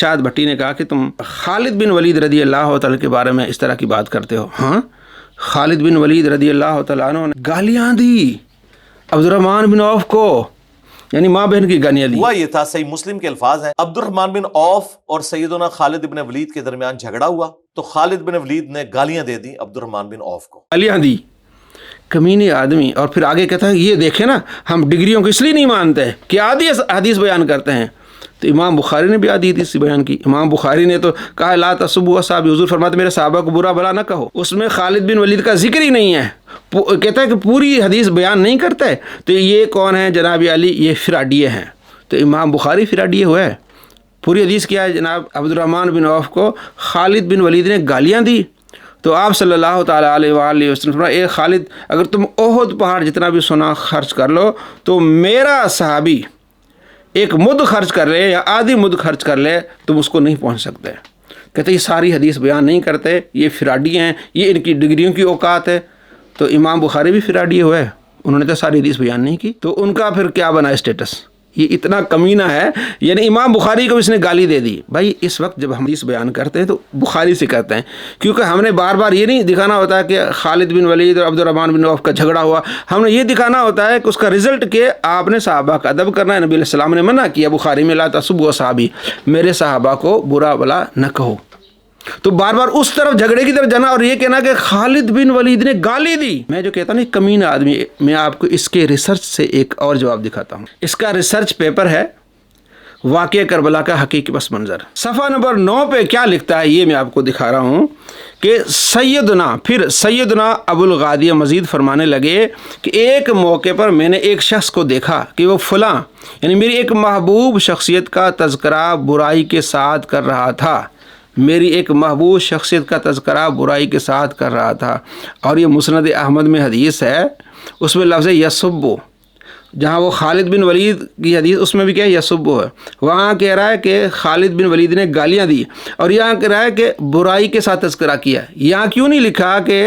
इरशाद भट्टी ने कहा कि तुम खालिद बिन वलीद रदी अल्लाह तआला के बारे में इस तरह की बात करते हो। हाँ, खालिद बिन वलीद रदी अल्लाह तआला अन्हु ने गालियाँ दी अब्दुर्रहमान बिन औफ को, यानी माँ बहन की गालियाँ दी। हुआ ये था, सही मुस्लिम के अल्फाज हैं, अब्दुर्रहमान बिन औफ और सैयदना खालिद बिन वलीद के दरमियान झगड़ा हुआ तो खालिद बिन वलीद ने गालियां दे दी अब्दुर्रहमान बिन औफ को, गालियाँ दी, कमीने आदमी। और फिर आगे कहता है ये देखे ना, हम डिग्रियों को इसलिए नहीं मानते कि आधी हदीस बयान करते हैं। तो इमाम बुखारी ने भी आधी हदीस बयान की। इमाम बुखारी ने तो कहा ला तसुब्बु असहाबी, हुजूर फरमाते मेरे सहाबा को बुरा भला ना कहो। उसमें खालिद बिन वलीद का जिक्र ही नहीं है। कहता है कि पूरी हदीस बयान नहीं करता है। तो ये कौन है जनाब अली, ये फिराडिये हैं। तो इमाम बुखारी फिराडिये हुआ है। पूरी हदीस क्या है जनाब, अब्दुर्रहमान बिन औफ को खालिद बिन वलीद ने गालियाँ दी तो आप सल्लल्लाहु ताला अलैहि वसल्लम ए खालिद, अगर तुम ओहद पहाड़ जितना भी सोना खर्च कर लो तो मेरा सहाबी एक मुद खर्च कर ले या आधी मुद खर्च कर ले, तुम उसको नहीं पहुंच सकते। कहते ये सारी हदीस बयान नहीं करते, ये फिराडी हैं, ये इनकी डिग्रियों की औकात है। तो इमाम बुखारी भी फिराडी हुए, उन्होंने तो सारी हदीस बयान नहीं की। तो उनका फिर क्या बना स्टेटस, ये इतना कमीना है। यानी इमाम बुखारी को इसने गाली दे दी। भाई इस वक्त जब हम हदीस बयान करते हैं तो बुखारी से करते हैं, क्योंकि हमने बार बार ये नहीं दिखाना होता है कि खालिद बिन वलीद और अब्दुर्रहमान बिन औफ का झगड़ा हुआ। हमने ये दिखाना होता है कि उसका रिजल्ट के आपने सहाबा का अदब करना है। नबी अलैहि सलाम ने मना किया बुखारी में ला तसुब्बु असहाबी, मेरे सहाबा को बुरा भला न कहो। तो बार बार उस तरफ झगड़े की तरफ जाना और ये कहना कि खालिद बिन वलीद ने गाली दी। मैं जो कहता हूँ कमीना आदमी, मैं आपको इसके रिसर्च से एक और जवाब दिखाता हूँ। इसका रिसर्च पेपर है वाक़या करबला का हकीकी पस मंज़र। सफ़ा नंबर 9 पे क्या लिखता है ये मैं आपको दिखा रहा हूँ कि सैयदना अबुल गादिया मज़ीद फरमाने लगे कि एक मौके पर मैंने एक शख्स को देखा कि वो फ़लाँ यानी मेरी एक महबूब शख्सियत का तज़किरा बुराई के साथ कर रहा था। मेरी एक महबूब शख्सियत का तज़किरा बुराई के साथ कर रहा था। और ये मुस्नद अहमद में हदीस है, उसमें लफ्ज़ यसुब्बु, जहाँ वो खालिद बिन वलीद की हदीस उसमें भी क्या है यसुब्बु है। वहाँ कह रहा है कि खालिद बिन वलीद ने गालियाँ दी और यहाँ कह रहा है कि बुराई के साथ तज़किरा किया। यहाँ क्यों नहीं लिखा कि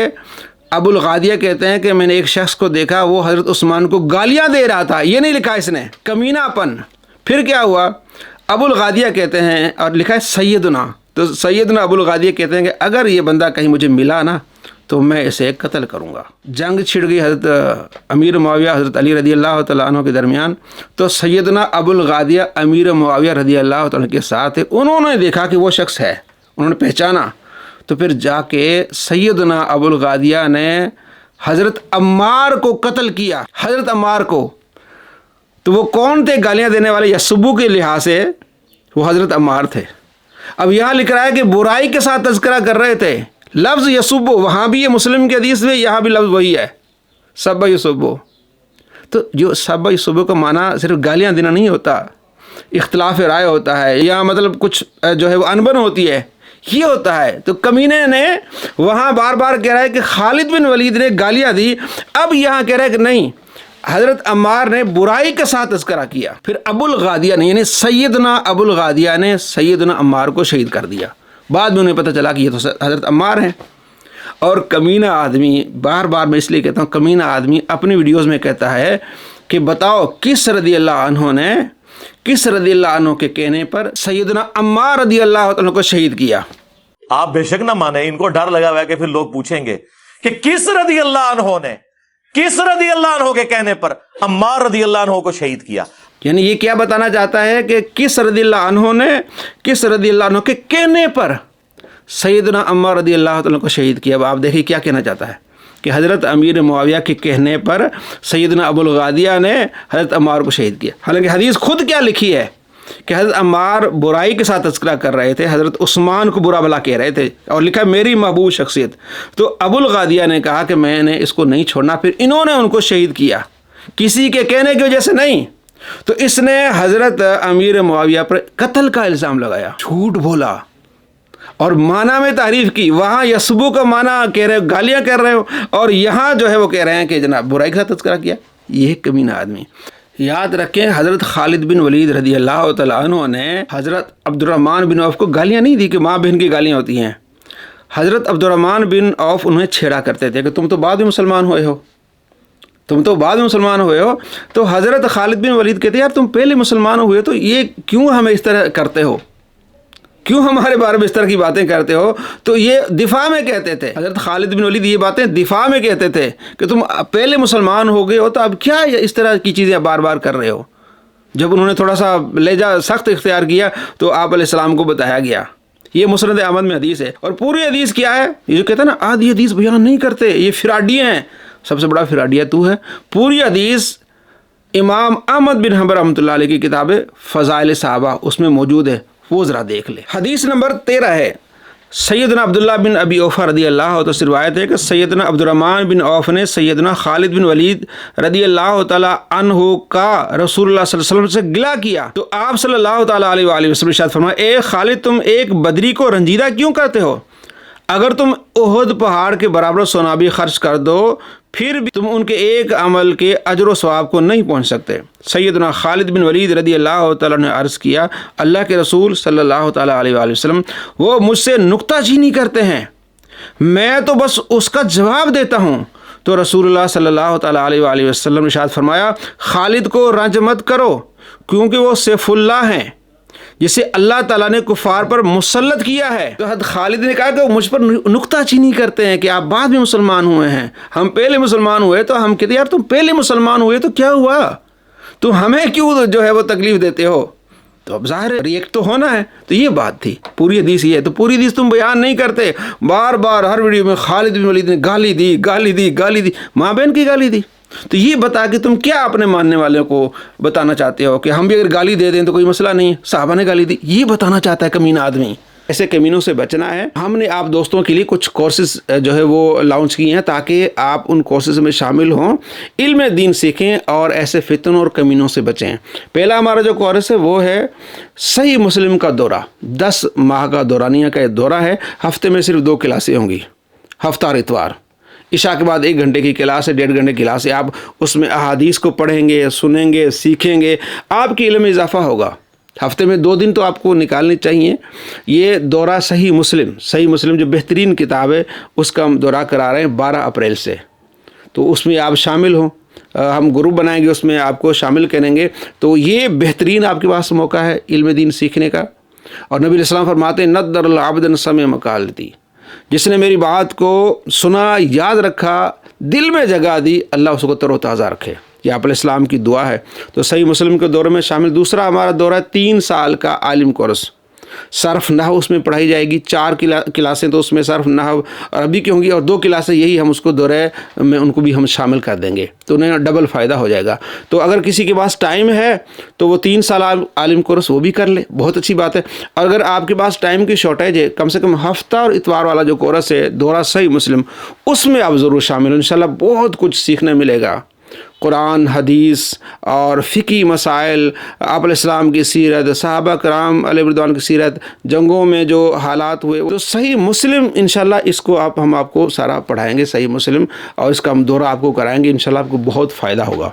अबुल गादिया कहते हैं कि मैंने एक शख्स को देखा वो हज़रत उस्मान को गालियाँ दे रहा था, ये नहीं लिखा इसने, कमीनापन। फिर क्या हुआ, अबुल गादिया कहते हैं और लिखा है सैयदना। तो सैयदना अबुल गादिया कहते हैं कि अगर ये बंदा कहीं मुझे मिला ना तो मैं इसे कत्ल करूँगा। जंग छिड़ गई हज़रत अमीर मुआविया हज़रत अली रदी अल्लाह तआला अन्हु के दरमियान। तो सैयदना अबुल गादिया अमीर मुआविया रदी अल्लाह तआला के साथ है। उन्होंने देखा कि वो शख्स है, उन्होंने पहचाना। तो फिर जाके सैयदना अबुल गादिया ने हज़रत अम्मार को कत्ल किया, हज़रत अम्मार को। तो वो कौन थे गालियाँ देने वाले, यसुब्बु के लिहाज से वो हज़रत अम्मार थे। अब यहाँ लिख रहा है कि बुराई के साथ तज़किरा कर रहे थे, लफ्ज़ यसुब्बु, वहाँ भी ये मुस्लिम के हदीस में, यहाँ भी लफ्ज़ वही है, सब्बा यसुब्बु। तो जो सब्बा यसुब्बु का माना सिर्फ गालियाँ देना नहीं होता, इख्तिलाफ राय होता है या मतलब कुछ जो है वो अनबन होती है, ये होता है। तो कमीने ने वहाँ बार बार कह रहा है कि खालिद बिन वलीद ने गालियाँ दी। अब यहाँ कह रहा है कि नहीं, हज़रत अम्मार ने बुराई के साथ तज़किरा किया। फिर अबुल गादिया ने यानी सैयदना अबुल गादिया ने सैयदना अम्मार को शहीद कर दिया। बाद में उन्हें पता चला कि ये तो हज़रत अम्मार हैं। और कमीना आदमी, बार बार मैं इसलिए कहता हूँ कमीना आदमी अपनी वीडियोज़ में कहता है कि बताओ किस रदी अल्लाह अन्हु ने, किस रदी अल्लाह अन्हु के कहने पर सैयदना अम्मार रदी अल्लाह अन्हु को शहीद किया। आप बेशक ना माने, इनको डर लगा हुआ है कि फिर लोग पूछेंगे कि किस रदी अल्लाह अन्हु ने, किस रदी अल्लाह अन्हु के कहने पर अम्मार रदी अल्लाह अन्हु को शहीद किया। यानी ये क्या बताना चाहता है कि किस रदी अल्लाह अन्हु ने, किस रदी अल्लाह अन्हु के कहने पर सैयदना अम्मार रदी अल्लाह अन्हु को शहीद किया। अब आप देखिए क्या कहना चाहता है कि हज़रत अमीर मुआविया के कहने पर सैयदना अबुल गादिया ने हज़रत अम्मार को शहीद किया। हालांकि हदीस खुद क्या लिखी है कि हज़रत अम्मार बुराई के साथ तज़किरा कर रहे थे, हज़रत उस्मान को बुरा भला कह रहे थे और लिखा मेरी महबूब शख्सियत। तो अबुल गादिया ने कहा कि मैंने इसको नहीं छोड़ना, फिर इन्होंने उनको शहीद किया, किसी के कहने की वजह से नहीं। तो इसने हज़रत अमीर मुआविया पर कत्ल का इल्ज़ाम लगाया, झूठ बोला और माना में तारीफ़ की। वहाँ यसुब्बु का माना कह रहे हो, गालियाँ कर रहे हो, और यहाँ जो है वो कह रहे हैं कि जनाब बुराई के साथ तज़किरा किया। ये कमीना आदमी। याद रखें हज़रत खालिद बिन वलीद रदी अल्लाह तआला अन्हु ने हज़रत अब्दुर्रहमान बिन औफ को गालियाँ नहीं दी कि माँ बहन की गालियाँ होती हैं। हज़रत अब्दुर्रहमान बिन औफ उन्हें छेड़ा करते थे कि तुम तो बाद में मुसलमान हुए हो, तुम तो बाद में मुसलमान हुए हो। तो हज़रत खालिद बिन वलीद कहते यार तुम पहले मुसलमान हुए तो ये क्यों हमें इस तरह करते हो। کیوں ہمارے بارے میں اس طرح کی باتیں کرتے ہو؟ تو یہ دفاع میں کہتے تھے، حضرت خالد بن ولید یہ باتیں دفاع میں کہتے تھے کہ تم پہلے مسلمان ہو گئے ہو تو اب کیا اس طرح کی چیزیں بار بار کر رہے ہو؟ جب انہوں نے تھوڑا سا لہجہ سخت اختیار کیا تو آپ علیہ السلام کو بتایا گیا. یہ مسند احمد میں حدیث ہے. اور پوری حدیث کیا ہے؟ یہ جو کہتے ہیں نا آدھی حدیث بیان نہیں کرتے، یہ فراڈی ہیں. سب سے بڑا فراڈیہ تو ہے. پوری حدیث امام احمد بن حنبل رحمۃ اللہ علیہ کی کتاب فضائل صحابہ اس میں موجود ہے، وہ ذرا دیکھ لے. حدیث نمبر 13 ہے. سیدنا عبداللہ بن ابی اوفا رضی اللہ عنہ سے روایت ہے کہ سیدنا عبد الرحمن بن عوف نے سیدنا خالد بن ولید رضی اللہ تعالی عنہ کا رسول اللہ صلی اللہ علیہ وسلم سے گلا کیا تو آپ صلی اللہ تعالی علیہ وآلہ وسلم ارشاد فرمایا، اے خالد تم ایک بدری کو رنجیدہ کیوں کرتے ہو؟ اگر تم احد پہاڑ کے برابر سونا بھی خرچ کر دو پھر بھی تم ان کے ایک عمل کے اجر و ثواب کو نہیں پہنچ سکتے. سیدنا خالد بن ولید رضی اللہ تعالیٰ نے عرض کیا، اللہ کے رسول صلی اللہ تعالیٰ علیہ وآلہ وسلم وہ مجھ سے نکتہ چینی کرتے ہیں، میں تو بس اس کا جواب دیتا ہوں. تو رسول اللہ صلی اللہ تعالیٰ علیہ وآلہ وسلم نے ارشاد فرمایا، خالد کو رنج مت کرو کیونکہ وہ سیف اللہ ہیں جسے اللہ تعالیٰ نے کفار پر مسلط کیا ہے. تو حضرت خالد نے کہا کہ وہ مجھ پر نکتہ چینی کرتے ہیں کہ آپ بعد میں مسلمان ہوئے ہیں، ہم پہلے مسلمان ہوئے. تو ہم کہتے ہیں یار تم پہلے مسلمان ہوئے تو کیا ہوا، تم ہمیں کیوں جو ہے وہ تکلیف دیتے ہو؟ تو اب ظاہر ہے ریئیکٹ تو ہونا ہے. تو یہ بات تھی. پوری حدیث یہ ہے. تو پوری حدیث تم بیان نہیں کرتے، بار بار ہر ویڈیو میں خالد بن ولید نے گالی دی گالی دی گالی دی، ماں بہن کی گالی دی. تو یہ بتا کہ تم کیا اپنے ماننے والوں کو بتانا چاہتے ہو کہ ہم بھی اگر گالی دے دیں تو کوئی مسئلہ نہیں ہے، صحابہ نے گالی دی، یہ بتانا چاہتا ہے کمینہ آدمی. ایسے کمینوں سے بچنا ہے. ہم نے آپ دوستوں کے لیے کچھ کورسز جو ہے وہ لانچ کیے ہیں تاکہ آپ ان کورسز میں شامل ہوں، علم دین سیکھیں اور ایسے فتنوں اور کمینوں سے بچیں. پہلا ہمارا جو کورس ہے وہ ہے صحیح مسلم کا دورہ. 10 ماہ کا دورانیہ کا ایک دورہ ہے. ہفتے میں صرف 2 کلاسیں ہوں گی، ہفتہ اور اتوار. عشاء کے بعد 1 گھنٹے کی کلاس ہے، 1.5 گھنٹے کی کلاس ہے. آپ اس میں احادیث کو پڑھیں گے، سنیں گے، سیکھیں گے، آپ کے علم میں اضافہ ہوگا. ہفتے میں 2 دن تو آپ کو نکالنے چاہیے. یہ دورہ صحیح مسلم جو بہترین کتاب ہے اس کا ہم دورہ کرا رہے ہیں 12 اپریل سے. تو اس میں آپ شامل ہوں، ہم گروپ بنائیں گے، اس میں آپ کو شامل کریں گے. تو یہ بہترین آپ کے پاس موقع ہے علم دین سیکھنے کا. اور نبی علیہ السلام فرماتے ہیں نذر العبد سمع مقالتی، جس نے میری بات کو سنا، یاد رکھا، دل میں جگہ دی، اللہ اس کو تر و تازہ رکھے. یہ آپ علیہ السلام کی دعا ہے. تو صحیح مسلم کے دورے میں شامل. دوسرا ہمارا دورہ 3 سال کا عالم کورس. صرف نحو اس میں پڑھائی جائے گی. 4 کلاسیں تو اس میں صرف نحو عربی کی ہوں گی اور 2 کلاسیں یہی ہم اس کو دورے میں ان کو بھی ہم شامل کر دیں گے. تو انہیں ڈبل فائدہ ہو جائے گا. تو اگر کسی کے پاس ٹائم ہے تو وہ 3 سال عالم کورس وہ بھی کر لے، بہت اچھی بات ہے. اور اگر آپ کے پاس ٹائم کی شارٹیج ہے، کم سے کم ہفتہ اور اتوار والا جو کورس ہے دورہ صحیح مسلم، اس میں آپ ضرور شامل ہوں. انشاءاللہ بہت کچھ سیکھنے ملے گا. قرآن، حدیث اور فقہی مسائل، آپ علیہ السلام کی سیرت، صحابہ کرام علیہ رضوان کی سیرت، جنگوں میں جو حالات ہوئے، تو صحیح مسلم انشاءاللہ اس کو ہم آپ کو سارا پڑھائیں گے صحیح مسلم، اور اس کا ہم دورہ آپ کو کرائیں گے. انشاءاللہ آپ کو بہت فائدہ ہوگا.